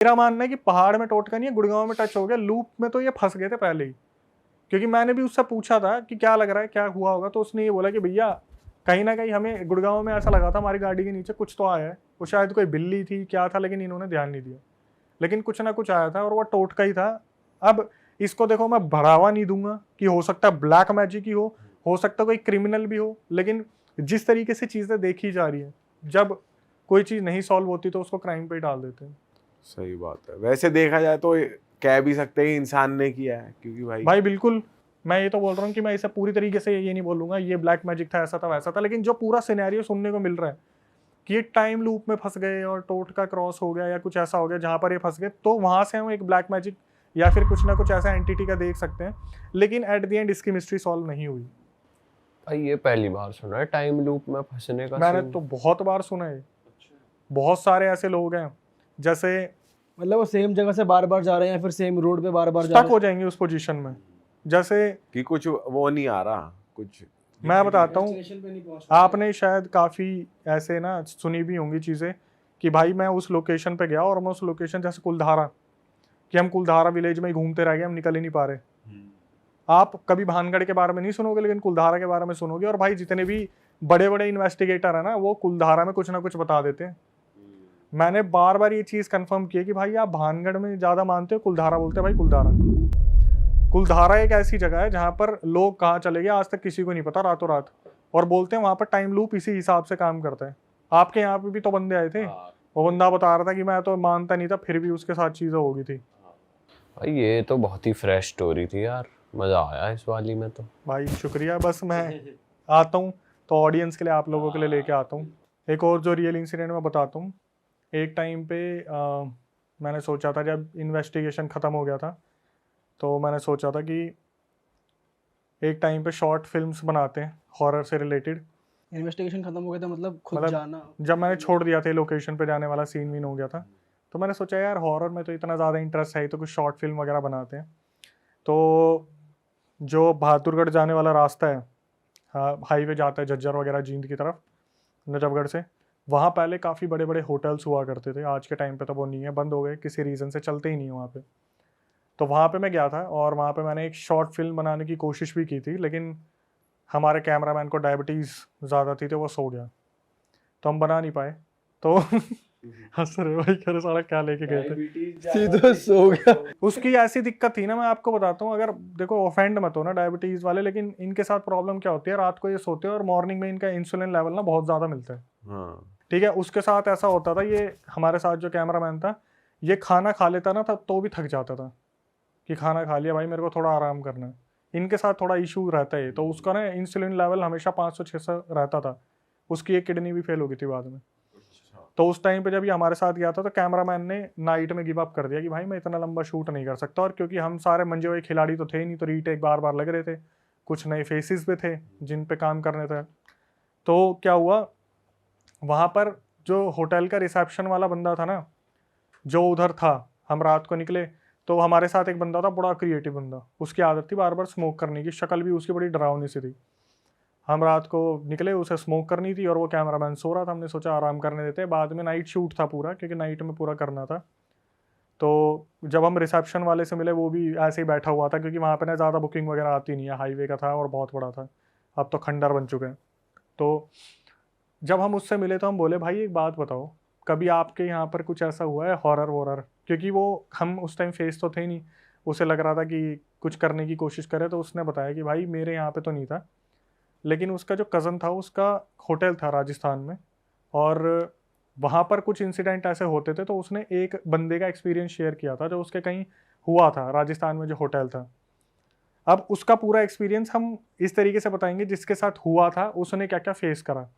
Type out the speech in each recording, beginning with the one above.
मेरा मानना है कि पहाड़ में टोटका नहीं है, गुड़गांव में टच हो गया, लूप में तो ये फंस गए थे पहले ही। क्योंकि मैंने भी उससे पूछा था कि क्या लग रहा है, क्या हुआ होगा, तो उसने ये बोला कि भैया कहीं ना कहीं हमें गुड़गांव में ऐसा लगा था हमारी गाड़ी के नीचे कुछ तो आया है। वो शायद कोई बिल्ली थी, क्या था, लेकिन इन्होंने ध्यान नहीं दिया। लेकिन कुछ ना कुछ आया था और वो टोटका ही था। अब इसको देखो, मैं बढ़ावा नहीं दूंगा कि हो सकता है ब्लैक मैजिक ही हो सकता है कोई क्रिमिनल भी हो, लेकिन जिस तरीके से चीजें देखी जा रही है, जब कोई चीज नहीं सॉल्व होती तो उसको क्राइम पे ही डाल देते हैं। सही बात है। वैसे देखा जाए तो कह भी सकते हैं इंसान ने किया है, क्योंकि भाई बिल्कुल, मैं ये तो बोल रहा हूँ कि मैं इसे पूरी तरीके से ये नहीं बोलूंगा ये ब्लैक मैजिक था, ऐसा था वैसा था, लेकिन जो पूरा सिनेरियो सुनने को मिल रहा है कि ये टाइम लूप में फंस गए और टोटका क्रॉस हो गया या कुछ ऐसा हो गया जहां पर ये फंस गए, तो वहां से हम एक ब्लैक मैजिक या फिर कुछ ना कुछ ऐसा एंटिटी का देख सकते हैं। लेकिन एट द एंड इसकी मिस्ट्री सॉल्व नहीं हुई। भाई ये पहली बार सुना है टाइम लूप में फंसने का मैंने सीन। तो बहुत बार सुना है, बहुत सारे ऐसे लोग हैं जैसे मतलब वो सेम जगह से बार बार जा रहे हैं या फिर सेम रोड पे बार बार जा स्टक रहे हो जाएंगे उस पोजीशन में। जैसे कि कुछ वो नहीं आ रहा कुछ। मैं बताता हूँ, स्टेशन पे नहीं पहुंच रहे। आपने शायद काफ़ी ऐसे ना सुनी भी होंगी चीज़ें कि भाई मैं उस लोकेशन पे गया और मैं उस लोकेशन, जैसे कुलधारा, कि हम कुलधारा विलेज में ही घूमते रह गए, हम निकल ही नहीं पा रहे। आप कभी भानगढ़ के बारे में नहीं सुनोगे, लेकिन कुलधारा के बारे में सुनोगे। और भाई जितने भी बड़े बड़े इन्वेस्टिगेटर है ना, वो कुलधारा में कुछ ना कुछ बता देते हैं। मैंने बार बार ये चीज़ कंफर्म की है कि भाई आप भानगढ़ में ज़्यादा मानते हो, कुलधारा बोलते हैं भाई। कुलधारा, कुलधारा एक ऐसी जगह है जहाँ पर लोग कहाँ चले गए आज तक किसी को नहीं पता, रातों रात। और बोलते हैं वहाँ पर टाइम लूप इसी हिसाब से काम करता है। आपके यहाँ पे भी तो बंदे आए थे, वो बंदा बता रहा था कि मैं तो मानता नहीं था, फिर भी उसके साथ चीज़ें हो गई थी। भाई ये तो बहुत ही फ्रेश स्टोरी थी यार, मजा आया इस वाली में तो। भाई शुक्रिया। बस मैं आता हूँ तो ऑडियंस के लिए, आप लोगों के लिए लेके आता हूँ एक और जो रियल इंसिडेंट मैं बताता हूँ। एक टाइम पे मैंने सोचा था, जब इन्वेस्टिगेशन ख़त्म हो गया था, तो मैंने सोचा था कि एक टाइम पे शॉर्ट फिल्म्स बनाते हैं हॉरर से रिलेटेड। इन्वेस्टिगेशन खत्म हो गया था मतलब खुद मतलब जाना। जब मैंने छोड़ दिया था लोकेशन पे जाने वाला सीन वीन हो गया था, तो मैंने सोचा यार हॉरर में तो इतना ज़्यादा इंटरेस्ट है ही, तो कुछ शॉर्ट फिल्म वगैरह बनाते हैं। तो जो बहादुरगढ़ जाने वाला रास्ता है, हाँ, हाईवे जाता है झज्जर वगैरह जींद की तरफ, नजफगढ़ से, वहाँ पहले काफ़ी बड़े बड़े होटल्स हुआ करते थे। आज के टाइम पे तो वो नहीं है, बंद हो गए किसी रीज़न से, चलते ही नहीं है वहाँ पे। तो वहाँ पे मैं गया था और वहाँ पे मैंने एक शॉर्ट फिल्म बनाने की कोशिश भी की थी, लेकिन हमारे कैमरामैन को डायबिटीज़ ज़्यादा थी तो वो सो गया, तो हम बना नहीं पाए। तो हंस रहे भाई, कह रहे साला क्या लेके गए थे। सीधा सो गया। उसकी ऐसी दिक्कत थी ना, मैं आपको बताता हूँ, अगर देखो ऑफेंड मत हो ना डायबिटीज़ वाले, लेकिन इनके साथ प्रॉब्लम क्या होती है, रात को ये सोते हैं और मॉर्निंग में इनका इंसुलिन लेवल ना बहुत ज़्यादा मिलता है। हाँ। ठीक है, उसके साथ ऐसा होता था, ये हमारे साथ जो कैमरामैन था, ये खाना खा लेता ना था तो भी थक जाता था कि खाना खा लिया भाई, मेरे को थोड़ा आराम करना है। इनके साथ थोड़ा इशू रहता है, तो उसका ना इंसुलिन लेवल हमेशा 500-600 रहता था। उसकी एक किडनी भी फेल हो गई थी बाद में। तो उस टाइम पे जब ये हमारे साथ गया था, तो कैमरामैन ने नाइट में गिव अप कर दिया कि भाई मैं इतना लंबा शूट नहीं कर सकता। और क्योंकि हम सारे मंजे हुए खिलाड़ी तो थे ही नहीं, तो रीटेक बार बार लग रहे थे, कुछ नए फेसेस भी थे जिन पे काम करने थे। तो क्या हुआ, वहाँ पर जो होटल का रिसेप्शन वाला बंदा था ना, जो उधर था, हम रात को निकले तो हमारे साथ एक बंदा था, बड़ा क्रिएटिव बंदा, उसकी आदत थी बार बार स्मोक करने की, शक्ल भी उसकी बड़ी डरावनी सी थी। हम रात को निकले, उसे स्मोक करनी थी और वो कैमरामैन सो रहा था, हमने सोचा आराम करने देते हैं। बाद में नाइट शूट था पूरा, क्योंकि नाइट में पूरा करना था। तो जब हम रिसेप्शन वाले से मिले, वो भी ऐसे ही बैठा हुआ था, क्योंकि वहाँ पे ना ज़्यादा बुकिंग वगैरह आती नहीं है, हाईवे का था और बहुत बड़ा था, अब तो खंडर बन चुके हैं। तो जब हम उससे मिले तो हम बोले भाई एक बात बताओ, कभी आपके यहाँ पर कुछ ऐसा हुआ है हॉरर वॉरर? क्योंकि वो हम उस टाइम फेस तो थे नहीं, उसे लग रहा था कि कुछ करने की कोशिश करे। तो उसने बताया कि भाई मेरे यहाँ पे तो नहीं था, लेकिन उसका जो कज़न था उसका होटल था राजस्थान में, और वहाँ पर कुछ इंसिडेंट ऐसे होते थे। तो उसने एक बंदे का एक्सपीरियंस शेयर किया था जो उसके कहीं हुआ था राजस्थान में जो होटल था। अब उसका पूरा एक्सपीरियंस हम इस तरीके से बताएंगे, जिसके साथ हुआ था उसने क्या क्या फेस करा।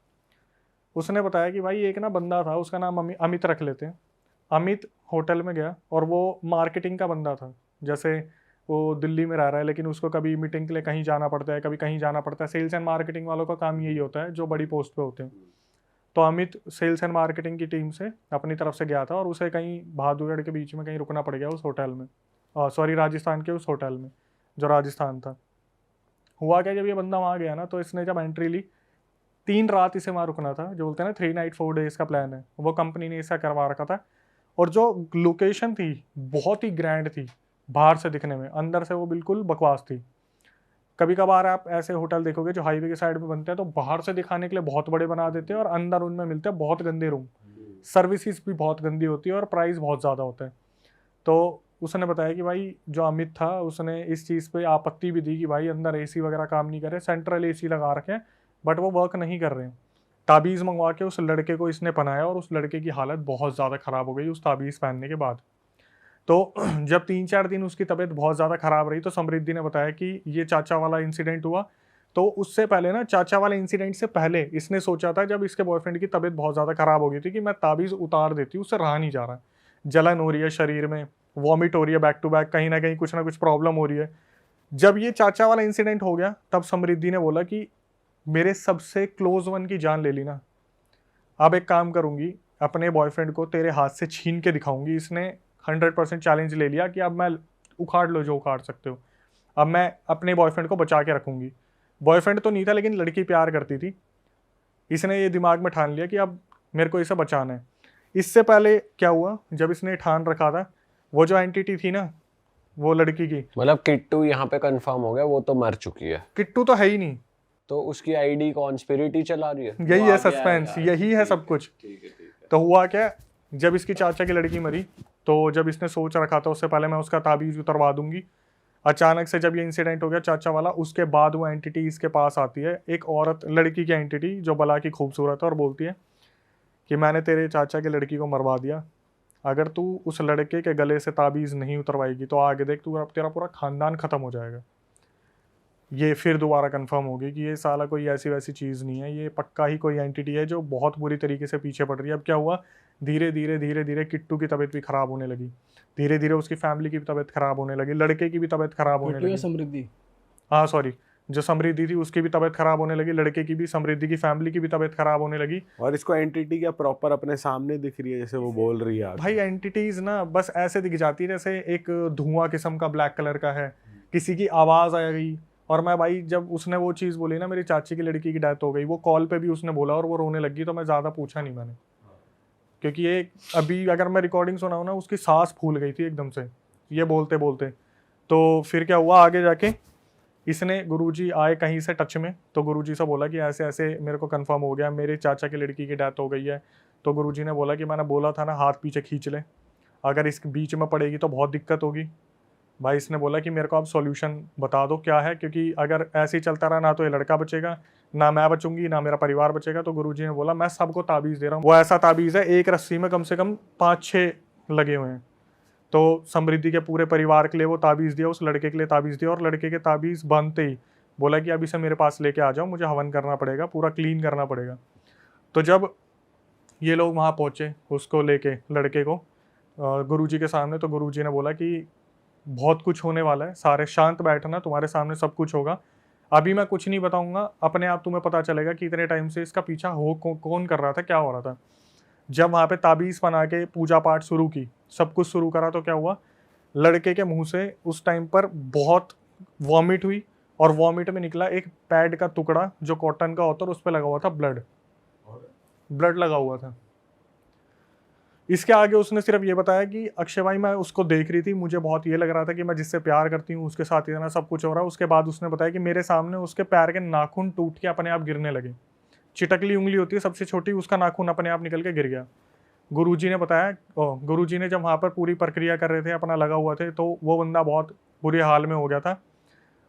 उसने बताया कि भाई एक ना बंदा था, उसका नाम अमित रख लेते हैं। अमित होटल में गया और वो मार्केटिंग का बंदा था। जैसे वो दिल्ली में रह रहा है, लेकिन उसको कभी मीटिंग के लिए कहीं जाना पड़ता है, कभी कहीं जाना पड़ता है। सेल्स एंड मार्केटिंग वालों का काम यही होता है जो बड़ी पोस्ट पे होते हैं। तो अमित सेल्स एंड मार्केटिंग की टीम से अपनी तरफ से गया था और उसे कहीं बहादुरगढ़ के बीच में कहीं रुकना पड़ गया उस होटल में, सॉरी राजस्थान के उस होटल में जो राजस्थान था। हुआ क्या, जब ये बंदा वहाँ गया ना, तो इसने जब एंट्री ली, 3 रात इसे वहाँ रुकना था, जो बोलते हैं ना 3 नाइट 4 डेज का प्लान है, वो कंपनी ने इसका करवा रखा था। और जो लोकेशन थी बहुत ही ग्रैंड थी बाहर से दिखने में, अंदर से वो बिल्कुल बकवास थी। कभी कभार आप ऐसे होटल देखोगे जो हाईवे के साइड में बनते हैं तो बाहर से दिखाने के लिए बहुत बड़े बना देते हैं और अंदर उनमें मिलते हैं बहुत गंदे रूम, सर्विसेज भी बहुत गंदी होती है और प्राइस बहुत ज़्यादा होता है। तो उसने बताया कि भाई जो अमित था उसने इस चीज़ पे आपत्ति भी दी कि भाई अंदर एसी वगैरह काम नहीं कर रहे, सेंट्रल एसी लगा रखे हैं बट वो वर्क नहीं कर रहे हैं। ताबीज़ मंगवा के उस लड़के को इसने पहनाया और उस लड़के की हालत बहुत ज़्यादा ख़राब हो गई उस ताबीज़ पहनने के बाद। तो जब 3-4 दिन उसकी तबीयत बहुत ज़्यादा ख़राब रही तो समृद्धि ने बताया कि ये चाचा वाला इंसिडेंट हुआ। तो उससे पहले ना, चाचा वाले इंसिडेंट से पहले इसने सोचा था जब इसके बॉयफ्रेंड की तबीयत बहुत ज़्यादा ख़राब हो गई थी कि मैं ताबीज़ उतार देती हूँ, उससे रहा नहीं जा रहा, जलन हो रही है शरीर में, वॉमिट हो रही है बैक टू बैक, कहीं ना कहीं कुछ ना कुछ प्रॉब्लम हो रही है। जब ये चाचा वाला इंसिडेंट हो गया तब समृद्धि ने बोला कि मेरे सबसे क्लोज वन की जान ले ली ना, अब एक काम करूंगी, अपने बॉयफ्रेंड को तेरे हाथ से छीन के दिखाऊंगी। इसने 100% चैलेंज ले लिया कि अब मैं उखाड़ लो जो उखाड़ सकते हो, अब मैं अपने बॉयफ्रेंड को बचा के रखूंगी। बॉयफ्रेंड तो नहीं था लेकिन लड़की प्यार करती थी। इसने ये दिमाग में ठान लिया कि अब मेरे को इसे बचाना है। इससे पहले क्या हुआ, जब इसने ठान रखा था, वो जो एंटिटी थी ना वो लड़की की, मतलब किट्टू यहाँ पे कंफर्म हो गया, वो तो मर चुकी है, किट्टू तो है ही नहीं, तो उसकी आईडी कॉन्स्पिरिटी चला रही है। यही है सस्पेंस, यही है सब कुछ। तो हुआ क्या, जब इसकी चाचा की लड़की मरी तो जब इसने सोच रखा था उससे पहले मैं उसका ताबीज़ उतरवा दूंगी, अचानक से जब ये इंसिडेंट हो गया चाचा वाला, उसके बाद वो एंटिटी इसके पास आती है, एक औरत, लड़की की एंटिटी जो बला की खूबसूरत है, और बोलती है कि मैंने तेरे चाचा की लड़की को मरवा दिया, अगर तू उस लड़के के गले से ताबीज़ नहीं उतरवाएगी तो आगे देख तू, तेरा पूरा खानदान ख़त्म हो जाएगा। ये फिर दोबारा कंफर्म होगी कि ये साला कोई ऐसी वैसी चीज़ नहीं है, ये पक्का ही कोई एंटिटी है जो बहुत बुरी तरीके से पीछे पड़ रही है। अब क्या हुआ, धीरे धीरे धीरे धीरे किट्टू की तबीयत भी ख़राब होने लगी, धीरे धीरे उसकी फैमिली की भी तबीयत ख़राब होने लगी, लड़के की भी तबीयत ख़राब होने लगी। समृद्धि, हाँ सॉरी, जो समृद्धि थी उसकी भी तबीयत ख़राब होने लगी, लड़के की भी, समृद्धि की फैमिली की भी तबीयत ख़राब होने लगी। और इसको एंटिटी क्या प्रॉपर अपने सामने दिख रही है जैसे वो बोल रही है? भाई एंटिटीज़ ना बस ऐसे दिख जाती है जैसे एक धुआं किस्म का ब्लैक कलर का है, किसी की आवाज़ आ गई। और मैं भाई जब उसने वो चीज़ बोली ना, मेरी चाची की लड़की की डेथ हो गई, वो कॉल पे भी उसने बोला और वो रोने लगी, तो मैं ज़्यादा पूछा नहीं मैंने, क्योंकि ये अभी अगर मैं रिकॉर्डिंग सुनाऊँ ना, उसकी सांस फूल गई थी एकदम से ये बोलते बोलते। तो फिर क्या हुआ आगे जाके, इसने, गुरुजी आए कहीं से टच में, तो गुरुजी से बोला कि ऐसे ऐसे मेरे को कंफर्म हो गया मेरे चाचा की लड़की की डेथ हो गई है। तो गुरुजी ने बोला कि मैंने बोला था ना हाथ पीछे खींच ले, अगर इसके बीच में पड़ेगी तो बहुत दिक्कत होगी। भाई इसने बोला कि मेरे को आप सॉल्यूशन बता दो क्या है, क्योंकि अगर ऐसे ही चलता रहा ना तो ये लड़का बचेगा, ना मैं बचूंगी, ना मेरा परिवार बचेगा। तो गुरुजी ने बोला मैं सबको ताबीज़ दे रहा हूँ। वो ऐसा ताबीज़ है, एक रस्सी में कम से कम 5-6 लगे हुए हैं। तो समृद्धि के पूरे परिवार के लिए वो ताबीज़ दिया, उस लड़के के लिए ताबीज़ दिया, और लड़के के ताबीज़ बांधते ही बोला कि अब इसे मेरे पास लेके आ जाओ, मुझे हवन करना पड़ेगा, पूरा क्लीन करना पड़ेगा। तो जब ये लोग वहाँ पहुँचे उसको लेके, लड़के को गुरुजी के सामने, तो गुरुजी ने बोला कि बहुत कुछ होने वाला है, सारे शांत बैठना, तुम्हारे सामने सब कुछ होगा, अभी मैं कुछ नहीं बताऊंगा, अपने आप तुम्हें पता चलेगा कि इतने टाइम से इसका पीछा हो कौन कर रहा था, क्या हो रहा था। जब वहाँ पे ताबीज़ बना के पूजा पाठ शुरू की, सब कुछ शुरू करा, तो क्या हुआ, लड़के के मुंह से उस टाइम पर बहुत वॉमिट हुई, और वॉमिट में निकला एक पैड का टुकड़ा जो कॉटन का होता है, उस पर लगा हुआ था ब्लड लगा हुआ था। इसके आगे उसने सिर्फ ये बताया कि अक्षय भाई मैं उसको देख रही थी, मुझे बहुत ये लग रहा था कि मैं जिससे प्यार करती हूँ उसके साथ इतना सब कुछ हो रहा है। उसके बाद उसने बताया कि मेरे सामने उसके पैर के नाखून टूट के अपने आप गिरने लगे, चिटकली उंगली होती है सबसे छोटी, उसका नाखून अपने आप निकल के गिर गया। गुरुजी ने बताया, गुरुजी ने जब वहाँ पर पूरी प्रक्रिया कर रहे थे, अपना लगा हुआ थे, तो वो बंदा बहुत बुरे हाल में हो गया था।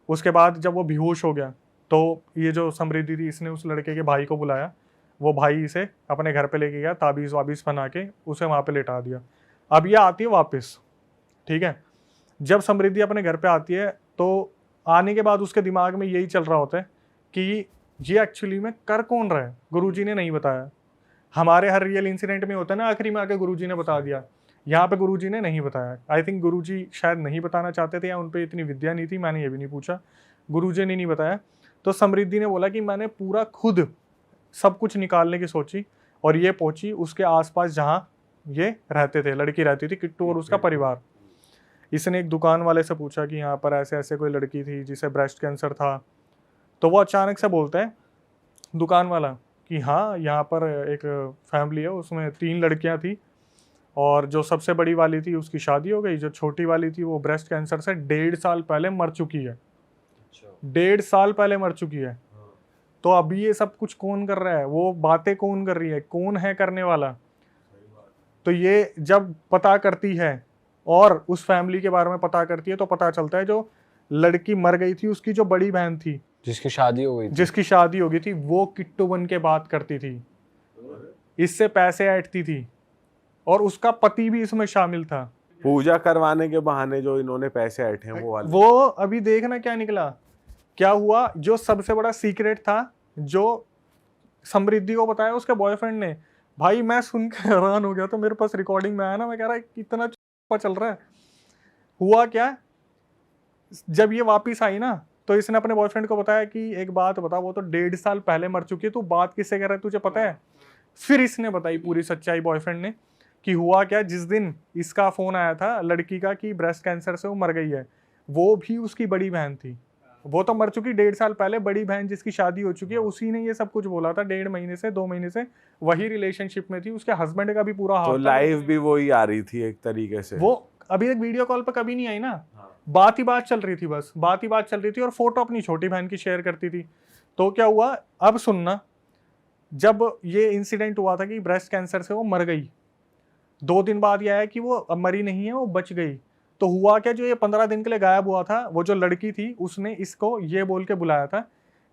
उसके बाद जब वो बेहोश हो गया तो ये जो समृद्धि थी, इसने उस लड़के के भाई को बुलाया, वो भाई इसे अपने घर पे लेके गया, ताबीज़ वाबीज़ बना के उसे वहाँ पे लेटा दिया। अब ये आती है वापस, ठीक है। जब समृद्धि अपने घर पे आती है तो आने के बाद उसके दिमाग में यही चल रहा होता है कि ये एक्चुअली में कर कौन रहा है, गुरुजी ने नहीं बताया। हमारे हर रियल इंसिडेंट में होता है ना, आखिरी में आके गुरुजी ने बता दिया, यहाँ पे गुरुजी ने नहीं बताया। आई थिंक गुरुजी शायद नहीं बताना चाहते थे, या उन पर इतनी विद्या नहीं थी, मैंने ये भी नहीं पूछा, गुरुजी ने नहीं बताया। तो समृद्धि ने बोला कि मैंने पूरा खुद सब कुछ निकालने की सोची, और ये पहुंची उसके आसपास जहाँ ये रहते थे, लड़की रहती थी, किट्टू और उसका परिवार। इसने एक दुकान वाले से पूछा कि यहाँ पर ऐसे ऐसे कोई लड़की थी जिसे ब्रेस्ट कैंसर था। तो वो अचानक से बोलता है दुकान वाला कि हाँ यहाँ पर एक फैमिली है, उसमें 3 लड़कियाँ थी, और जो सबसे बड़ी वाली थी उसकी शादी हो गई, जो छोटी वाली थी वो ब्रेस्ट कैंसर से 1.5 साल पहले मर चुकी है। 1.5 साल पहले मर चुकी है। तो अभी ये सब कुछ कौन कर रहा है, वो बातें कौन कर रही है, कौन है करने वाला? तो ये जब पता करती है और उस फैमिली के बारे में पता करती है तो पता चलता है जो लड़की मर गई थी उसकी जो बड़ी बहन थी, जिसकी शादी हो गई थी, जिसकी शादी हो गई थी, वो किट्टू बन के बात करती थी, इससे पैसे ऐंठती थी और उसका पति भी इसमें शामिल था। पूजा करवाने के बहाने जो इन्होंने पैसे ऐंठे हैं वो वाले। वो अभी देखना क्या निकला, क्या हुआ। जो सबसे बड़ा सीक्रेट था जो समृद्धि को बताया उसके बॉयफ्रेंड ने, भाई मैं सुन के हैरान हो गया। तो मेरे पास रिकॉर्डिंग में आया ना, मैं कह रहा इतना चल रहा है। हुआ क्या, जब ये वापिस आई ना तो इसने अपने बॉयफ्रेंड को बताया कि एक बात बता, वो तो 1.5 साल पहले मर चुकी है, तू बात किससे कर रहा है, तुझे पता है? फिर इसने बताई पूरी सच्चाई बॉयफ्रेंड ने कि हुआ क्या। जिस दिन इसका फोन आया था लड़की का कि ब्रेस्ट कैंसर से वो मर गई है, वो भी उसकी बड़ी बहन थी। वो तो मर चुकी 1.5 साल पहले, बड़ी बहन जिसकी शादी हो चुकी है उसी ने ये सब कुछ बोला था। 1.5 महीने से 2 महीने से वही रिलेशनशिप में थी, उसके हस्बैंड का भी पूरा हाथ तो था। लाइव भी वही आ रही थी एक तरीके से। वो अभी तक वीडियो कॉल पर कभी नहीं आई ना, बात ही बात चल रही थी, बस बात ही बात चल रही थी और फोटो अपनी छोटी बहन की शेयर करती थी। तो क्या हुआ, अब सुनना, जब ये इंसिडेंट हुआ था कि ब्रेस्ट कैंसर से वो मर गई, 2 दिन बाद ये आया कि वो अब मरी नहीं है, वो बच गई। तो हुआ क्या, जो ये 15 दिन के लिए गायब हुआ था, वो जो लड़की थी उसने इसको ये बोल के बुलाया था।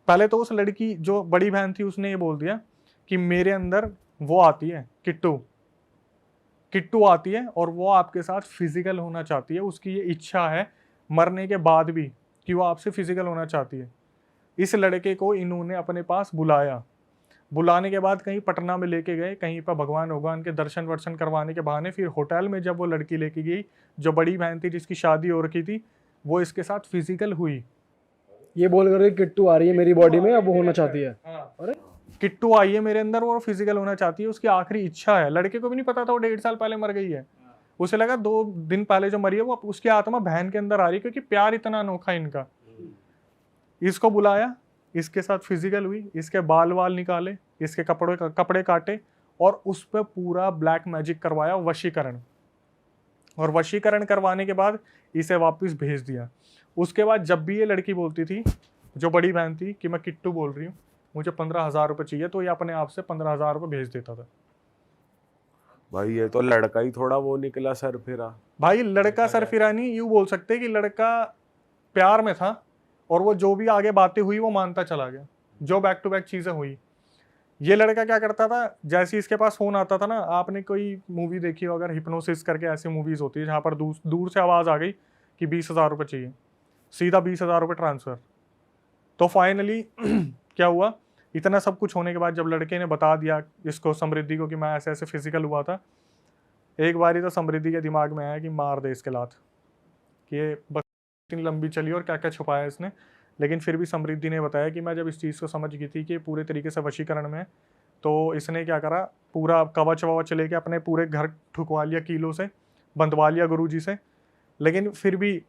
पहले तो उस लड़की जो बड़ी बहन थी उसने ये बोल दिया कि मेरे अंदर वो आती है किट्टू आती है और वो आपके साथ फिजिकल होना चाहती है, उसकी ये इच्छा है मरने के बाद भी कि वो आपसे फिजिकल होना चाहती है। इस लड़के को इन्होंने अपने पास बुलाया, बुलाने के बाद कहीं पटना में लेके गए, कहीं पर भगवान के दर्शन वर्शन करवाने के बहाने फिर होटल में जब वो लड़की लेके गई, जो बड़ी बहन थी जिसकी शादी हो रखी थी, वो इसके साथ फिजिकल हुई। ये बोल कर किट्टू आ रही है मेरी बॉडी में, अब वो होना चाहती है। अरे किट्टू आई है मेरे अंदर, वो फिजिकल होना चाहती है, उसकी आखिरी इच्छा है। लड़के को भी नहीं पता था वो 1.5 साल पहले मर गई है। उसे लगा 2 दिन पहले जो मरी है वो उसकी आत्मा बहन के अंदर आ रही है, क्योंकि प्यार इतना अनोखा इनका। इसको बुलाया, इसके साथ फिजिकल हुई, इसके बाल निकाले, इसके कपड़े काटे और उस पर पूरा ब्लैक मैजिक करवाया, वशीकरण। और वशीकरण करवाने के बाद इसे वापस भेज दिया। उसके बाद जब भी ये लड़की बोलती थी, जो बड़ी बहन थी, कि मैं किट्टू बोल रही हूँ, मुझे 15,000 रुपये चाहिए, तो ये अपने आप से 15,000 रुपये भेज देता था। भाई ये तो लड़का ही थोड़ा वो निकला सर फिरा। भाई लड़का सर फिरा नहीं, यूँ बोल सकते कि लड़का प्यार में था और वो जो भी आगे बातें हुई वो मानता चला गया, जो बैक टू बैक चीज़ें हुई। ये लड़का क्या करता था, जैसे इसके पास फ़ोन आता था ना, आपने कोई मूवी देखी हो अगर, हिप्नोसिस करके ऐसी मूवीज़ होती है जहाँ पर दूर से आवाज़ आ गई कि 20,000 रुपये चाहिए, सीधा 20,000 रुपये ट्रांसफ़र। तो फाइनली क्या हुआ, इतना सब कुछ होने के बाद जब लड़के ने बता दिया इसको, समृद्धि को, कि मैं ऐसे ऐसे फिजिकल हुआ था, एक बारी तो समृद्धि के दिमाग में आया कि मार दे इसके लात, कि ये बस इतनी लंबी चली और क्या क्या छुपाया इसने। लेकिन फिर भी समृद्धि ने बताया कि मैं जब इस चीज़ को समझ गई थी कि पूरे तरीके से वशीकरण में, तो इसने क्या करा, पूरा कवच ववच लेके अपने पूरे घर ठुकवा लिया, कीलों से बंधवा लिया गुरुजी से। लेकिन फिर भी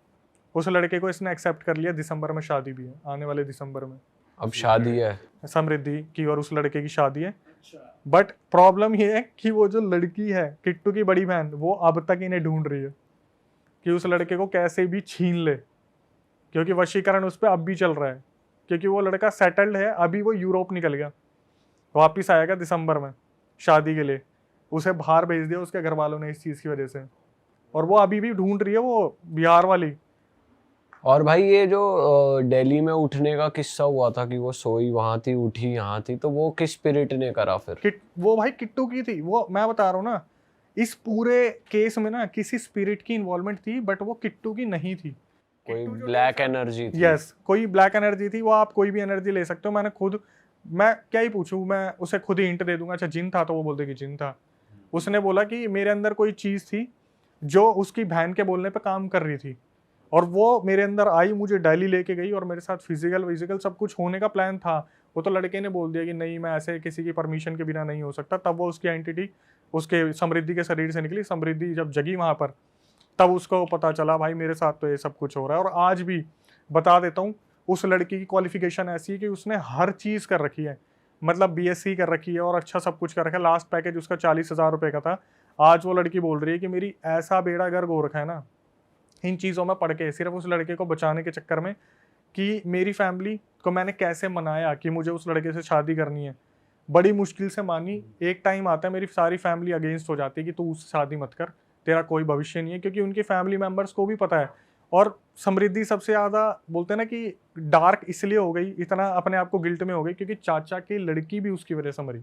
उस लड़के को इसने एक्सेप्ट कर लिया। दिसंबर में शादी भी है, आने वाले दिसंबर में अब शादी है समृद्धि की और उस लड़के की शादी है। बट प्रॉब्लम ये है कि वो जो लड़की है, किट्टू की बड़ी बहन, वो अब तक इन्हें ढूंढ रही है कि उस लड़के को कैसे भी छीन ले, क्योंकि वशीकरण उस पर अब भी चल रहा है। क्योंकि वो लड़का सेटल्ड है, अभी वो यूरोप निकल गया, वापिस आएगा दिसंबर में शादी के लिए। उसे बाहर भेज दिया उसके घर वालों ने इस चीज़ की वजह से, और वो अभी भी ढूंढ रही है, वो बिहार वाली। और भाई ये जो दिल्ली में उठने का किस्सा हुआ था कि वो सोई वहां थी, उठी यहाँ थी, तो वो किस स्पिरिट ने करा फिर? वो भाई किट्टू की थी। वो मैं बता रहा हूँ ना, इस पूरे केस में ना किसी स्पिरिट की इन्वॉल्वमेंट थी, बट वो किट्टू की नहीं थी। कोई ब्लैक एनर्जी थी। यस, कोई ब्लैक एनर्जी थी। वो आप कोई भी एनर्जी ले सकते हो। मैं क्या ही पूछूं, मैं उसे खुद ही हिंट दे दूंगा। अच्छा जिन था, तो वो बोल देगी जिन था। उसने बोला कि मेरे अंदर कोई चीज़ थी जो उसकी बहन के बोलने पे काम कर रही थी, और वो मेरे अंदर आई, मुझे दिल्ली लेके गई और मेरे साथ फिजिकल सब कुछ होने का प्लान था। वो तो लड़के ने बोल दिया कि नहीं, मैं ऐसे किसी की परमिशन के बिना नहीं हो सकता। तब वो उसकी एंटिटी उसके समृद्धि के शरीर से निकली। समृद्धि जब जगी वहाँ पर, तब उसको पता चला भाई मेरे साथ तो ये सब कुछ हो रहा है। और आज भी बता देता हूँ, उस लड़की की क्वालिफिकेशन ऐसी है कि उसने हर चीज़ कर रखी है, मतलब BSc कर रखी है और अच्छा सब कुछ कर रखा है। लास्ट पैकेज उसका 40,000 रुपये का था। आज वो लड़की बोल रही है कि मेरी ऐसा बेड़ा गर्क हो रखा है ना इन चीज़ों में पड़ के, सिर्फ उस लड़के को बचाने के चक्कर में, कि मेरी फैमिली को मैंने कैसे मनाया कि मुझे उस लड़के से शादी करनी है, बड़ी मुश्किल से मानी। एक टाइम आता है मेरी सारी फैमिली अगेंस्ट हो जाती है कि तू उससे शादी मत कर, तेरा कोई भविष्य नहीं है, क्योंकि उनकी फैमिली मेम्बर्स को भी पता है। और समृद्धि सबसे ज़्यादा बोलते हैं ना कि डार्क इसलिए हो गई, इतना अपने आप को गिल्ट में हो गई, क्योंकि चाचा की लड़की भी उसकी वजह से मरी,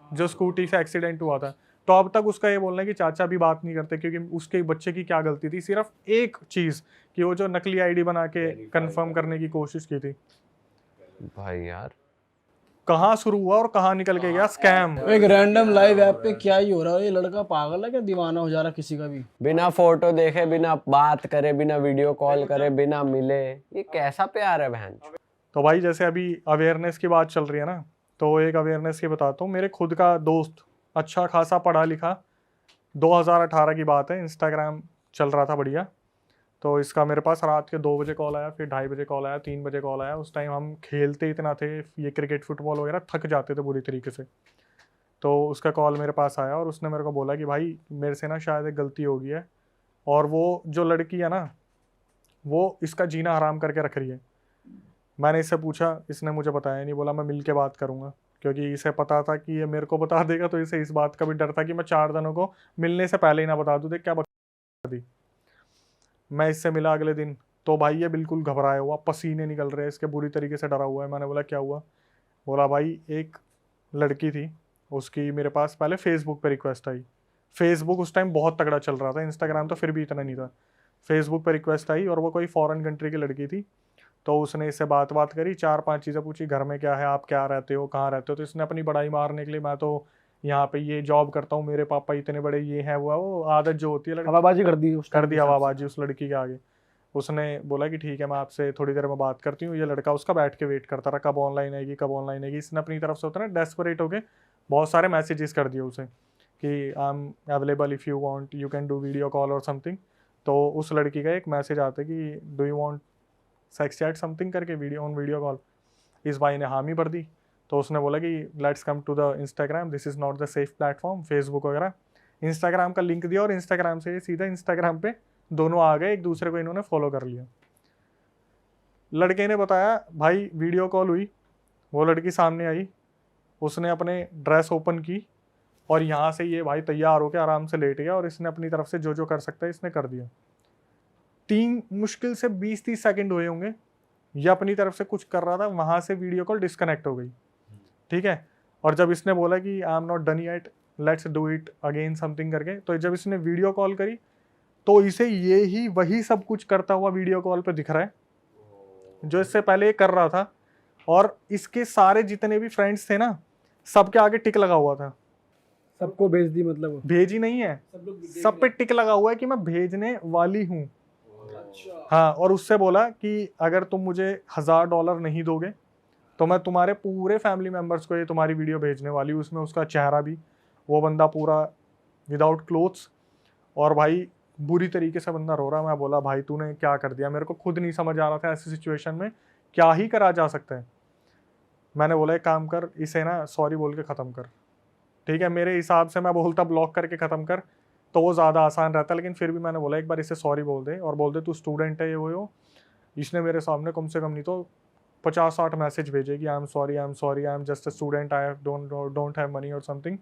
जो स्कूटी से एक्सीडेंट हुआ था। तो अब तक उसका ये बोलना है कि चाचा भी बात नहीं करते, क्योंकि उसके बच्चे की क्या गलती थी, सिर्फ एक चीज़ कि वो जो नकली आईडी बना के कंफर्म करने की कोशिश की थी। भाई यार कहाँ शुरू हुआ और कहाँ निकल के गया स्कैम। एक रैंडम लाइव ऐप पे क्या ही हो रहा है, ये लड़का पागल है क्या, दीवाना हो जा रहा किसी का भी। बिना फोटो देखे, बिना बात करे, बिना वीडियो कॉल करे, बिना मिले, ये कैसा प्यार है बहन। तो भाई जैसे अभी अवेयरनेस की बात चल रही है ना, तो एक अवेयरनेस की बताता हूँ। मेरे खुद का दोस्त अच्छा खासा पढ़ा लिखा, 2018 की बात है, इंस्टाग्राम चल रहा था बढ़िया। तो इसका मेरे पास रात के 2 बजे कॉल आया, फिर 2:30 बजे कॉल आया, 3 बजे कॉल आया। उस टाइम हम खेलते इतना थे, ये क्रिकेट फुटबॉल वगैरह, थक जाते थे बुरी तरीके से। तो उसका कॉल मेरे पास आया और उसने मेरे को बोला कि भाई मेरे से ना शायद एक गलती हो गई है, और वो जो लड़की है ना वो इसका जीना हराम करके रख रही है। मैंने इससे पूछा, इसने मुझे बताया नहीं, बोला मैं मिल के बात करूँगा, क्योंकि इसे पता था कि ये मेरे को बता देगा। तो इसे इस बात का भी डर था कि मैं 4 दिनों को मिलने से पहले ही ना बता दूँ, देख क्या बता दी। मैं इससे मिला अगले दिन, तो भाई ये बिल्कुल घबराया हुआ, पसीने निकल रहे हैं इसके, बुरी तरीके से डरा हुआ है। मैंने बोला क्या हुआ? बोला भाई एक लड़की थी, उसकी मेरे पास पहले फेसबुक पे रिक्वेस्ट आई। फेसबुक उस टाइम बहुत तगड़ा चल रहा था, इंस्टाग्राम तो फिर भी इतना नहीं था। फेसबुक पे रिक्वेस्ट आई और वो कोई फॉरेन कंट्री की लड़की थी। तो उसने इससे बात करी, 4-5 चीज़ें पूछी, घर में क्या है, आप क्या रहते हो, कहाँ रहते हो। तो इसने अपनी बड़ाई मारने के लिए, मैं तो यहाँ पे ये जॉब करता हूँ, मेरे पापा इतने बड़े ये है वो आदत जो होती है लड़की, हवाबाजी कर दी उस कर time दी के हिसाब हवाबाजी उस लड़की के आगे। उसने बोला कि ठीक है मैं आपसे थोड़ी देर में बात करती हूँ। ये लड़का उसका बैठ के वेट करता रहा, कब ऑनलाइन आएगी, कब ऑनलाइन आएगी। इसने अपनी तरफ से होता है ना डेस्परेट होके बहुत सारे मैसेजेस कर दिए उसे कि I am available if you want, you can do video call और समथिंग। तो उस लड़की का एक मैसेज आता है कि do you want sex chat something करके, वीडियो कॉल। इस भाई ने हामी भर दी। तो उसने बोला कि let's come to the Instagram, this is not the safe platform, Facebook वगैरह। इंस्टाग्राम का लिंक दिया और इंस्टाग्राम से सीधा इंस्टाग्राम पे दोनों आ गए, एक दूसरे को इन्होंने फॉलो कर लिया। लड़के ने बताया भाई वीडियो कॉल हुई, वो लड़की सामने आई, उसने अपने ड्रेस ओपन की और यहाँ से ये भाई तैयार होकर आराम से लेट गया और इसने अपनी तरफ से जो जो कर सकता है इसने कर दिया। 3 मुश्किल से 20-30 सेकंड हुए होंगे, ये अपनी तरफ से कुछ कर रहा था, वहाँ से वीडियो कॉल डिस्कनेक्ट हो गई। ठीक है, और जब इसने बोला कि I am not done yet, let's do it again something करके, तो जब इसने वीडियो कॉल करी तो इसे ये ही वही सब कुछ करता हुआ वीडियो कॉल पे दिख रहा है जो इससे पहले ये कर रहा था। और इसके सारे जितने भी फ्रेंड्स थे ना, सबके आगे टिक लगा हुआ था। सबको भेज दी मतलब? भेजी नहीं है, सब पे टिक लगा हुआ है कि मैं भेजने वाली हूँ। हाँ, और उससे बोला कि अगर तुम मुझे $1000 नहीं दोगे तो मैं तुम्हारे पूरे फैमिली मेम्बर्स को ये तुम्हारी वीडियो भेजने वाली हूँ। उसमें उसका चेहरा भी, वो बंदा पूरा विदाउट क्लोथ्स, और भाई बुरी तरीके से बंदा रो रहा। मैं बोला भाई तूने क्या कर दिया, मेरे को खुद नहीं समझ आ रहा था ऐसी सिचुएशन में क्या ही करा जा सकता है। मैंने बोला एक काम कर, इसे ना सॉरी बोल के ख़त्म कर। ठीक है, मेरे हिसाब से मैं बोलता ब्लॉक करके ख़त्म कर तो वो ज़्यादा आसान रहता, लेकिन फिर भी मैंने बोला एक बार इसे सॉरी बोल दे, और बोल दे तू स्टूडेंट है ये वो। इसने मेरे सामने कम से कम नहीं तो 50-60 मैसेज भेजे कि I am sorry, I am just a student, I don't have money और समथिंग।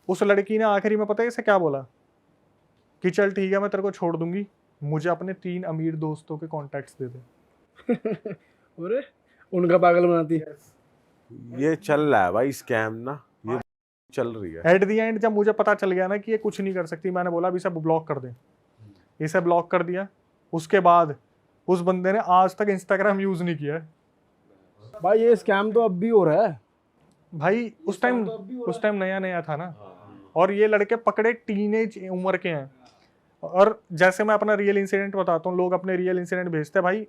उस लड़की ने आखिरी में पता है इसे क्या बोला कि चल ठीक है मैं तेरे को छोड़ दूंगी, मुझे अपने 3 अमीर दोस्तों के कॉन्टैक्ट्स दे दे। अरे उनका पागल बनाती है। ये चल रहा है भाई स्कैम ना, ये चल रही है। एट दी एंड जब मुझे पता चल गया ना कि ये कुछ नहीं कर सकती, मैंने बोला अभी इसे ब्लॉक कर दे। इसे ब्लॉक कर दिया। उसके बाद उस बंदे ने आज तक इंस्टाग्राम यूज नहीं किया है। भाई ये स्कैम तो अब भी हो रहा है भाई उस टाइम नया नया था ना, और ये लड़के पकड़े टीनेज उम्र के हैं। और जैसे मैं अपना रियल इंसिडेंट बताता हूँ, लोग अपने रियल इंसिडेंट भेजते हैं भाई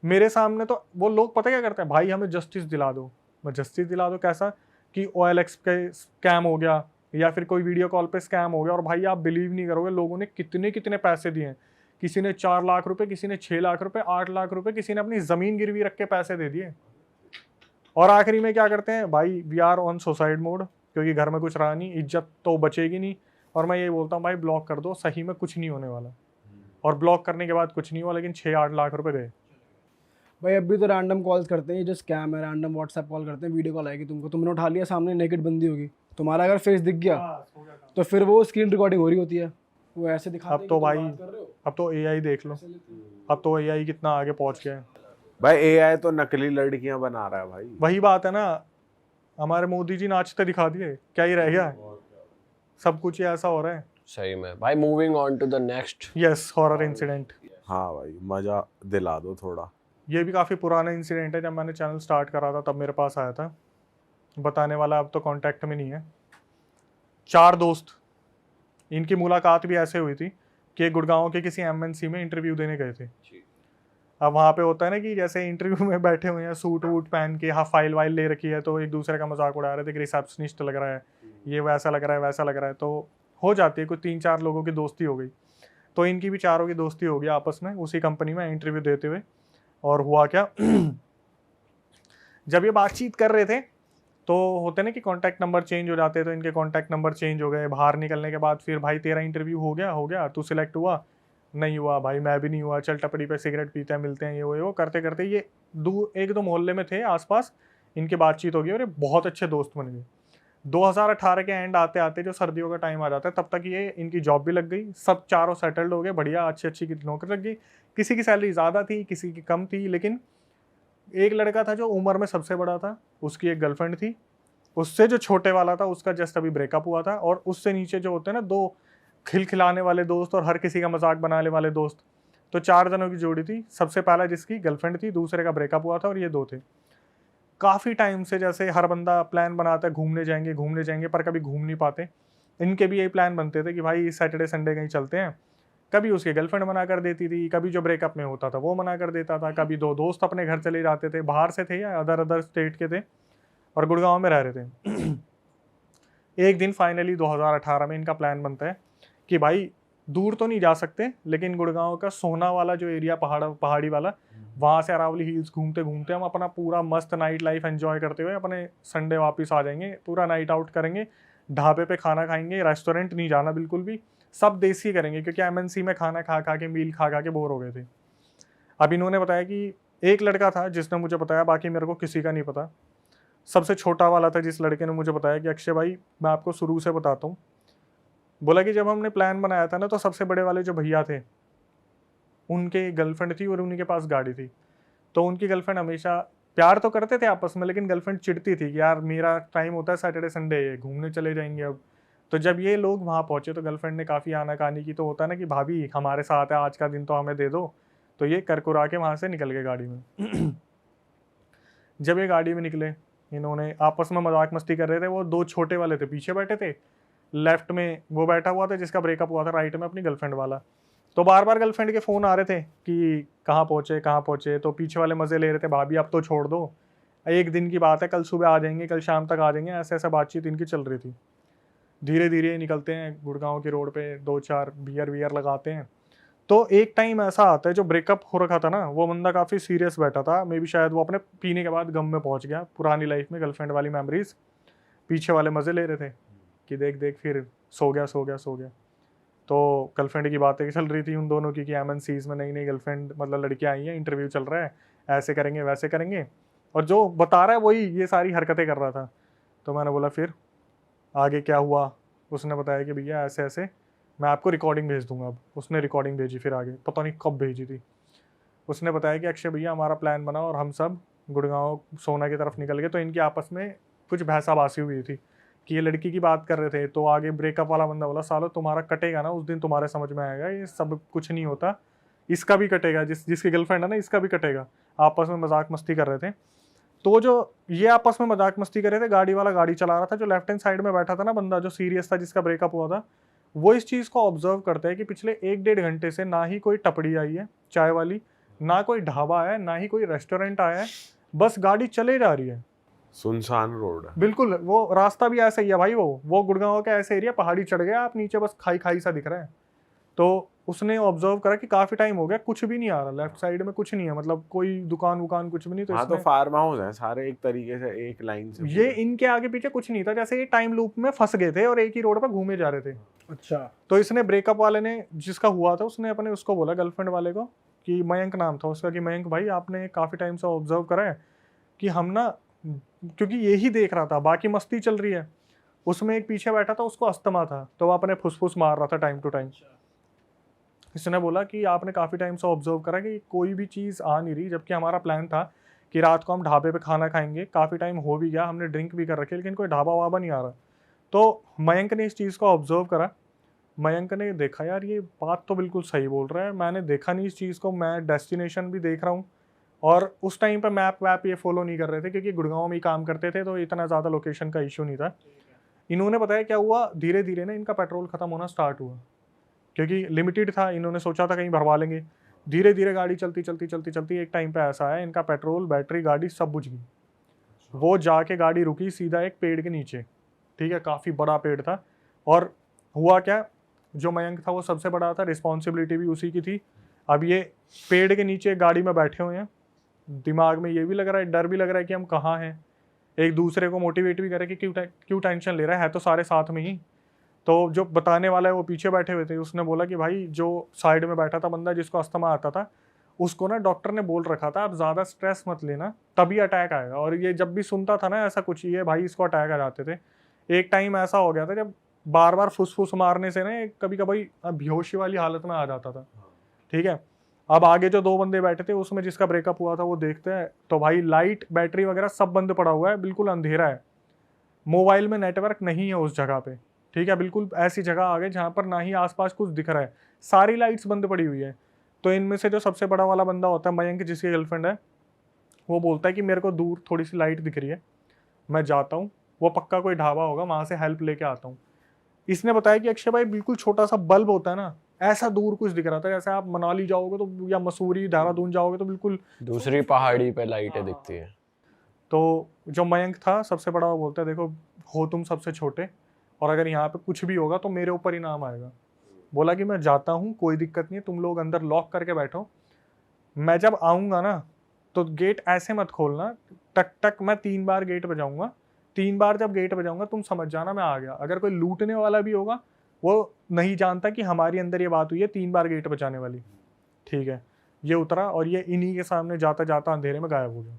मेरे सामने, तो वो लोग पता क्या करते हैं, भाई हमें जस्टिस दिला दो। मैं जस्टिस दिला दो कैसा कि OLX पे स्कैम हो गया या फिर कोई वीडियो कॉल पे स्कैम हो गया, और भाई आप बिलीव नहीं करोगे लोगों ने कितने कितने पैसे दिए हैं। किसी ने 4 लाख रुपए, किसी ने 6 लाख रुपए, 8 लाख रुपए, किसी ने अपनी ज़मीन गिरवी रख के पैसे दे दिए। और आखिरी में क्या करते हैं भाई, we are on suicide mode, क्योंकि घर में कुछ रहा नहीं, इज्जत तो बचेगी नहीं, और मैं यही बोलता हूँ भाई ब्लॉक कर दो, सही में कुछ नहीं होने वाला। और ब्लॉक करने के बाद कुछ नहीं हुआ, लेकिन 6-8 लाख रुपए गए। भाई अभी तो रैंडम कॉल्स करते हैं, ये जो स्कैम है, रैंडम व्हाट्सएप कॉल करते हैं, वीडियो कॉल आएगी तुमको, तुमने उठा लिया, सामने नेकेड बंदी होगी, तुम्हारा अगर फेस दिख गया तो फिर वो स्क्रीन रिकॉर्डिंग हो रही होती है, वो ऐसे दिखाते अब हैं तो कि तुम भाई बात कर रहे हो, अब तो एआई देख लो, ऐसे लेते हैं। अब तो एआई कितना आगे पहुंच गया है। भाई एआई तो नकली लड़कियां बना रहा है भाई। वही बात है ना, हमारे मोदी जी नाचते दिखा दिए, क्या ही रह गया है? सब कुछ ही ऐसा हो रहा है। सही में भाई। Moving on to the next. Yes, horror incident. हाँ भाई, मजा दिला दो थोड़ा। ये भी काफ़ी पुराना इंसिडेंट है, जब मैंने चैनल स्टार्ट करा था तब मेरे पास आया था। बताने वाला अब तो कांटेक्ट में नहीं है। 4 दोस्त, इनकी मुलाकात भी ऐसे हुई थी कि गुड़गांव के किसी एमएनसी में इंटरव्यू देने गए थे। अब वहाँ पे होता है ना कि जैसे इंटरव्यू में बैठे हुए हैं, सूट वूट पहन के, हाँ फाइल वाइल ले रखी है, तो एक दूसरे का मजाक उड़ा रहे थे कि रिसेप्शनिस्ट लग रहा है, ये वैसा लग रहा है, वैसा लग रहा है। तो हो जाती है, कुछ 3-4 लोगों की दोस्ती हो गई। तो इनकी भी 4 की दोस्ती हो गई आपस में, उसी कंपनी में इंटरव्यू देते हुए। और हुआ क्या, जब ये बातचीत कर रहे थे तो होते ना कि कॉन्टैक्ट नंबर चेंज हो जाते हैं, तो इनके कॉन्टैक्ट नंबर चेंज हो गए। बाहर निकलने के बाद फिर भाई तेरा इंटरव्यू हो गया, तू सिलेक्ट हुआ? नहीं हुआ भाई, मैं भी नहीं हुआ, चल टपड़ी पे सिगरेट पीते हैं, मिलते हैं, ये वो करते करते ये 1-2 मोहल्ले में थे आसपास, इनकी बातचीत हो गई और ये बहुत अच्छे दोस्त बन गए। 2018 के एंड आते आते जो सर्दियों का टाइम आ जाता है, तब तक ये इनकी जॉब भी लग गई, सब चारों सेटल्ड हो गए, बढ़िया अच्छी अच्छी नौकरी लग गई। किसी की सैलरी ज़्यादा थी, किसी की कम थी, लेकिन एक लड़का था जो उम्र में सबसे बड़ा था, उसकी एक गर्लफ्रेंड थी, उससे जो छोटे वाला था उसका जस्ट अभी ब्रेकअप हुआ था, और उससे नीचे जो होते हैं ना 2 खिलखिलाने वाले दोस्त और हर किसी का मजाक बनाने वाले दोस्त, तो 4 जनों की जोड़ी थी। सबसे पहला जिसकी गर्लफ्रेंड थी, दूसरे का ब्रेकअप हुआ था, और ये 2 थे। काफ़ी टाइम से जैसे हर बंदा प्लान बनाता है घूमने जाएंगे, पर कभी घूम नहीं पाते। इनके भी यही प्लान बनते थे कि भाई सैटरडे संडे कहीं चलते हैं। कभी उसकी गर्लफ्रेंड मना कर देती थी, कभी जो ब्रेकअप में होता था वो मना कर देता था, कभी 2 दोस्त अपने घर चले जाते थे, बाहर से थे या अदर स्टेट के थे और गुड़गांव में रह रहे थे। एक दिन फाइनली 2018 में इनका प्लान बनता है कि भाई दूर तो नहीं जा सकते, लेकिन गुड़गांव का सोना वाला जो एरिया पहाड़ी वाला, वहाँ से अरावली हिल्स घूमते घूमते हम अपना पूरा मस्त नाइट लाइफ एंजॉय करते हुए अपने संडे वापस आ जाएंगे। पूरा नाइट आउट करेंगे, ढाबे पे खाना खाएंगे, रेस्टोरेंट नहीं जाना बिल्कुल भी, सब देसी करेंगे, क्योंकि एमएनसी में खाना खा खा के, मील खा खा के बोर हो गए थे। अब इन्होंने बताया कि एक लड़का था जिसने मुझे बताया, बाकी मेरे को किसी का नहीं पता। सबसे छोटा वाला था जिस लड़के ने मुझे बताया कि अक्षय भाई मैं आपको शुरू से बताता हूँ, बोला कि जब हमने प्लान बनाया था ना, तो सबसे बड़े वाले जो भैया थे उनके गर्लफ्रेंड थी और उन्हीं के पास गाड़ी थी। तो उनकी गर्लफ्रेंड हमेशा प्यार तो करते थे आपस में, लेकिन गर्लफ्रेंड चिढ़ती थी कि यार मेरा टाइम होता है सैटरडे संडे, घूमने चले जाएंगे अब। तो जब ये लोग वहाँ पहुँचे तो गर्लफ्रेंड ने काफ़ी आनाकानी की, तो होता है ना कि भाभी हमारे साथ है, आज का दिन तो हमें दे दो। तो ये करकुरा के वहाँ से निकल गए गाड़ी में। जब ये गाड़ी में निकले, इन्होंने आपस में मजाक मस्ती कर रहे थे। वो 2 छोटे वाले थे पीछे बैठे थे, लेफ्ट में वो बैठा हुआ था जिसका ब्रेकअप हुआ था, राइट में अपनी गर्लफ्रेंड वाला। तो बार बार गर्लफ्रेंड के फ़ोन आ रहे थे कि कहाँ पहुँचे। तो पीछे वाले मज़े ले रहे थे, भाभी अब तो छोड़ दो, एक दिन की बात है, कल सुबह आ जाएंगे, कल शाम तक आ जाएंगे, ऐसे ऐसा बातचीत इनकी चल रही थी। धीरे धीरे निकलते हैं गुड़गांव की रोड पे, 2-4 बियर लगाते हैं। तो एक टाइम ऐसा आता है, जो ब्रेकअप हो रखा था ना, वो बंदा काफ़ी सीरियस बैठा था, मे भी शायद वो अपने पीने के बाद गम में पहुंच गया, पुरानी लाइफ में गर्लफ्रेंड वाली मेमोरीज। पीछे वाले मज़े ले रहे थे कि देख देख, फिर सो गया। तो गर्लफ्रेंड की बातें चल रही थी उन दोनों की कि एमएनसीज़ में नई नई गर्लफ्रेंड, मतलब लड़कियाँ आई हैं, इंटरव्यू चल रहा है, ऐसे करेंगे वैसे करेंगे, और जो बता रहा है वही ये सारी हरकतें कर रहा था। तो मैंने बोला फिर आगे क्या हुआ? उसने बताया कि भैया ऐसे ऐसे, मैं आपको रिकॉर्डिंग भेज दूंगा। अब उसने रिकॉर्डिंग भेजी, फिर आगे पता नहीं कब भेजी थी। उसने बताया कि अक्षय भैया हमारा प्लान बना और हम सब गुड़गांव सोना की तरफ निकल गए। तो इनकी आपस में कुछ बहसाबासी हुई थी कि ये लड़की की बात कर रहे थे, तो आगे ब्रेकअप वाला बंदा बोला सालो तुम्हारा कटेगा ना उस दिन, तुम्हारे समझ में आएगा, ये सब कुछ नहीं होता, इसका भी कटेगा, जिसकी गर्लफ्रेंड है ना इसका भी कटेगा। आपस में मजाक मस्ती कर रहे थे। तो जो ये आपस में मजाक मस्ती कर रहे थे, गाड़ी वाला गाड़ी चला रहा था, जो लेफ्ट हैंड साइड में बैठा था ना बंदा, जो सीरियस था, जिसका ब्रेकअप हुआ था, वो इस चीज़ को ऑब्जर्व करता है कि पिछले 1-1.5 घंटे से ना ही कोई टपड़ी आई है चाय वाली, ना कोई ढाबा आया है, ना ही कोई रेस्टोरेंट आया है, बस गाड़ी चले जा रही है, सुनसान रोड है बिल्कुल। वो रास्ता भी ऐसा ही है भाई, वो गुड़गांव का ऐसे एरिया, पहाड़ी चढ़ गया आप, नीचे बस खाई सा दिख रहा है। तो उसने ऑब्जर्व करा कि काफी टाइम हो गया कुछ भी नहीं आ रहा, लेफ्ट साइड में कुछ नहीं है, मतलब कोई दुकान वुकान कुछ भी नहीं। तो हाँ, तो इसने फार्म हाउस है सारे एक तरीके से, एक लाइन से ये इनके आगे पीछे कुछ नहीं था, जैसे ये टाइम लूप में फंस गए थे और एक ही रोड पर घूमे जा रहे थे। अच्छा। तो इसने ब्रेकअप वाले ने, जिसका हुआ था, उसने अपने उसको बोला, गर्लफ्रेंड वाले को, कि मयंक नाम था उसका, कि मयंक भाई आपने काफी टाइम से ऑब्जर्व करा है कि हम ना, क्योंकि यही देख रहा था, बाकी मस्ती चल रही है, उसमें एक पीछे बैठा था उसको अस्थमा था, तो वो अपने फुसफुस मार रहा था टाइम टू टाइम। इसने बोला कि आपने काफ़ी टाइम से ऑब्जर्व करा कि कोई भी चीज़ आ नहीं रही, जबकि हमारा प्लान था कि रात को हम ढाबे पे खाना खाएंगे, काफ़ी टाइम हो भी गया, हमने ड्रिंक भी कर रखी, लेकिन कोई ढाबा वाबा नहीं आ रहा। तो मयंक ने इस चीज़ को ऑब्जर्व करा, मयंक ने देखा यार ये बात तो बिल्कुल सही बोल रहा है, मैंने देखा नहीं इस चीज़ को, मैं डेस्टिनेशन भी देख रहा हूँ, और उस टाइम पर मैप वैप ये फॉलो नहीं कर रहे थे, क्योंकि गुड़गांव में ही काम करते थे, तो इतना ज़्यादा लोकेशन का इशू नहीं था। इन्होंने बताया क्या हुआ, धीरे धीरे ना इनका पेट्रोल ख़त्म होना स्टार्ट हुआ, क्योंकि लिमिटेड था, इन्होंने सोचा था कहीं भरवा लेंगे। धीरे धीरे गाड़ी चलती चलती चलती चलती एक टाइम पे ऐसा है, इनका पेट्रोल, बैटरी, गाड़ी सब बुझ गई। वो जाके गाड़ी रुकी सीधा एक पेड़ के नीचे, ठीक है, काफ़ी बड़ा पेड़ था। और हुआ क्या, जो मयंक था वो सबसे बड़ा था, रिस्पॉन्सिबिलिटी भी उसी की थी। अब ये पेड़ के नीचे गाड़ी में बैठे हुए हैं, दिमाग में ये भी लग रहा है, डर भी लग रहा है कि हम कहाँ हैं, एक दूसरे को मोटिवेट भी करे कि क्यों टेंशन ले रहा है तो सारे साथ में ही। तो जो बताने वाला है वो पीछे बैठे हुए थे, उसने बोला कि भाई जो साइड में बैठा था बंदा जिसको अस्थमा आता था, उसको ना डॉक्टर ने बोल रखा था आप ज़्यादा स्ट्रेस मत लेना, तभी अटैक आएगा। और ये जब भी सुनता था ना ऐसा कुछ, ये भाई इसको अटैक आ जाते थे। एक टाइम ऐसा हो गया था जब बार बार फुसफुस मारने से ना कभी कभी बेहोशी वाली हालत में आ जाता था, ठीक है। अब आगे जो दो बंदे बैठे थे उसमें जिसका ब्रेकअप हुआ था वो देखते हैं तो भाई लाइट, बैटरी वगैरह सब बंद पड़ा हुआ है, बिल्कुल अंधेरा है, मोबाइल में नेटवर्क नहीं है उस जगह पे, ठीक है। बिल्कुल ऐसी जगह आ गए जहाँ पर ना ही आसपास कुछ दिख रहा है, सारी लाइट्स बंद पड़ी हुई है। तो इनमें से जो सबसे बड़ा वाला बंदा होता है मयंक, जिसकी गर्लफ्रेंड है, वो बोलता है कि मेरे को दूर थोड़ी सी लाइट दिख रही है, मैं जाता हूँ, वो पक्का कोई ढाबा होगा, वहाँ से हेल्प लेके आता हूँ। इसने बताया कि अक्षय भाई बिल्कुल छोटा सा बल्ब होता है ना, ऐसा दूर कुछ दिख रहा था, जैसे आप मनाली जाओगे तो, या मसूरी, देहरादून जाओगे तो बिल्कुल दूसरी पहाड़ी पे लाइटें दिखती है। तो जो मयंक था सबसे बड़ा, वो बोलता है देखो हो तुम सबसे छोटे, और अगर यहाँ पे कुछ भी होगा तो मेरे ऊपर ही नाम आएगा। बोला कि मैं जाता हूँ, कोई दिक्कत नहीं है, तुम लोग अंदर लॉक करके बैठो, मैं जब आऊँगा ना तो गेट ऐसे मत खोलना, टक टक मैं 3 बार गेट बजाऊंगा, 3 बार जब गेट बजाऊंगा तुम समझ जाना मैं आ गया। अगर कोई लूटने वाला भी होगा वो नहीं जानता कि हमारी अंदर ये बात हुई है 3 बार गेट बजाने वाली, ठीक है। ये उतरा और ये इन्हीं के सामने जाता जाता अंधेरे में गायब हो गया।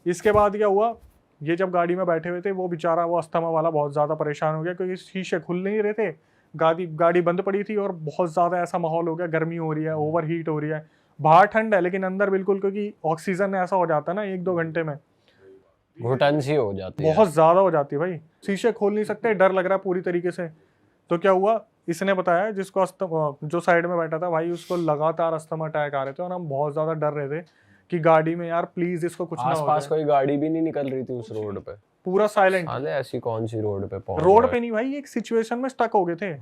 इसके बाद क्या हुआ, ये जब गाड़ी में बैठे हुए थे, वो बेचारा, वो अस्थमा वाला बहुत ज़्यादा परेशान हो गया, क्योंकि शीशे खुल नहीं रहे थे, गाड़ी बंद पड़ी थी, और बहुत ज़्यादा ऐसा माहौल हो गया, गर्मी हो रही है, ओवर हीट हो रही है, बाहर ठंड है लेकिन अंदर बिल्कुल, क्योंकि ऑक्सीजन ऐसा हो जाता है ना 1-2 घंटे में घुटन सी हो जाती है, बहुत ज़्यादा हो जाती है भाई, शीशे खोल नहीं सकते, डर लग रहा है पूरी तरीके से। तो क्या हुआ, इसने बताया जिसको जो साइड में बैठा था भाई, उसको लगातार अस्थमा अटैक आ रहे थे, और हम बहुत ज़्यादा डर रहे थे कि गाड़ी में यार प्लीज इसको कुछ ना हो आसपास जाए। कोई गाड़ी भी नहीं निकल रही थी उस रोड पे, पूरा साइलेंट, साले ऐसी कौन सी रोड पे पहुंच रोड गए? पे नहीं भाई, एक सिचुएशन में स्टक हो गए थे।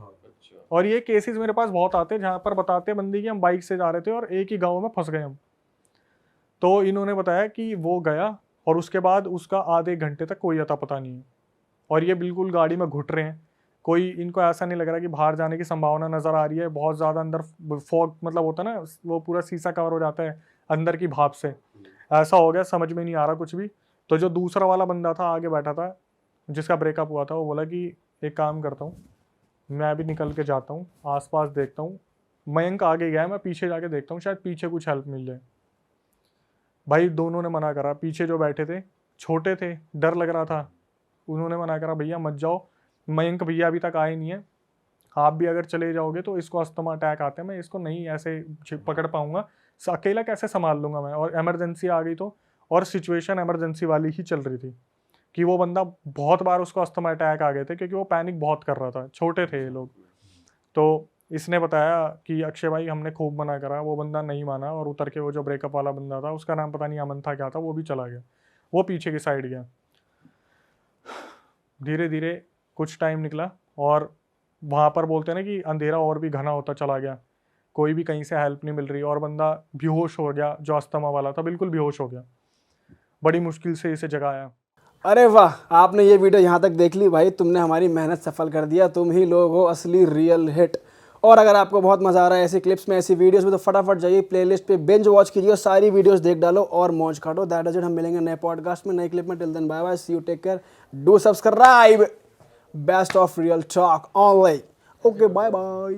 और ये केसेस मेरे पास बहुत आते हैं जहाँ पर बताते हैं बंदी कि हम बाइक से जा रहे थे और एक ही गाँव में फंस गए हम। तो इन्होंने बताया कि वो गया और उसके बाद उसका आधे घंटे तक कोई अता पता नहीं है, और ये बिल्कुल गाड़ी में घुट रहे हैं, कोई इनको ऐसा नहीं लग रहा कि बाहर जाने की संभावना नज़र आ रही है, बहुत ज़्यादा अंदर फॉग, मतलब होता है ना वो पूरा शीशा कवर हो जाता है अंदर की भाप से, ऐसा हो गया, समझ में नहीं आ रहा कुछ भी। तो जो दूसरा वाला बंदा था आगे बैठा था जिसका ब्रेकअप हुआ था, वो बोला कि एक काम करता हूँ, मैं भी निकल के जाता हूँ, आसपास देखता हूँ, मयंक आगे गया है, मैं पीछे जाके देखता हूँ, शायद पीछे कुछ हेल्प मिल जाए। भाई दोनों ने मना करा, पीछे जो बैठे थे छोटे थे, डर लग रहा था, उन्होंने मना करा भैया मत जाओ, मयंक भैया अभी तक आए नहीं है, आप भी अगर चले जाओगे तो इसको अस्थमा अटैक आते हैं, मैं इसको नहीं ऐसे पकड़ पाऊंगा, अकेला कैसे संभाल लूंगा मैं, और इमरजेंसी आ गई तो, और सिचुएशन इमरजेंसी वाली ही चल रही थी कि वो बंदा बहुत बार उसको अस्थमा अटैक आ गए थे, क्योंकि वो पैनिक बहुत कर रहा था, छोटे थे ये लोग। तो इसने बताया कि अक्षय भाई हमने खूब मना करा, वो बंदा नहीं माना, और उतर के वो जो ब्रेकअप वाला बंदा था, उसका नाम पता नहीं अमन था क्या था, वो भी चला गया, वो पीछे की साइड गया। धीरे धीरे कुछ टाइम निकला और वहाँ पर बोलते हैं ना कि अंधेरा और भी घना होता चला गया, कोई भी कहीं से हेल्प नहीं मिल रही, और बंदा बेहोश हो गया, जो अस्थमा वाला था बिल्कुल बेहोश हो गया, बड़ी मुश्किल से इसे जगाया। अरे वाह, आपने ये वीडियो यहाँ तक देख ली भाई, तुमने हमारी मेहनत सफल कर दिया, तुम ही लोग हो असली रियल हिट। और अगर आपको बहुत मजा आ रहा है ऐसी क्लिप्स में, ऐसी वीडियोस में, तो फटाफट जाइए प्लेलिस्ट पे बिंज वॉच कीजिए और सारी वीडियोस देख डालो और मौज काटो। That is it. हम मिलेंगे नए पॉडकास्ट में, नई क्लिप में। Till then bye bye, see you, take care, do subscribe. Best of real talk online. Okay, bye bye.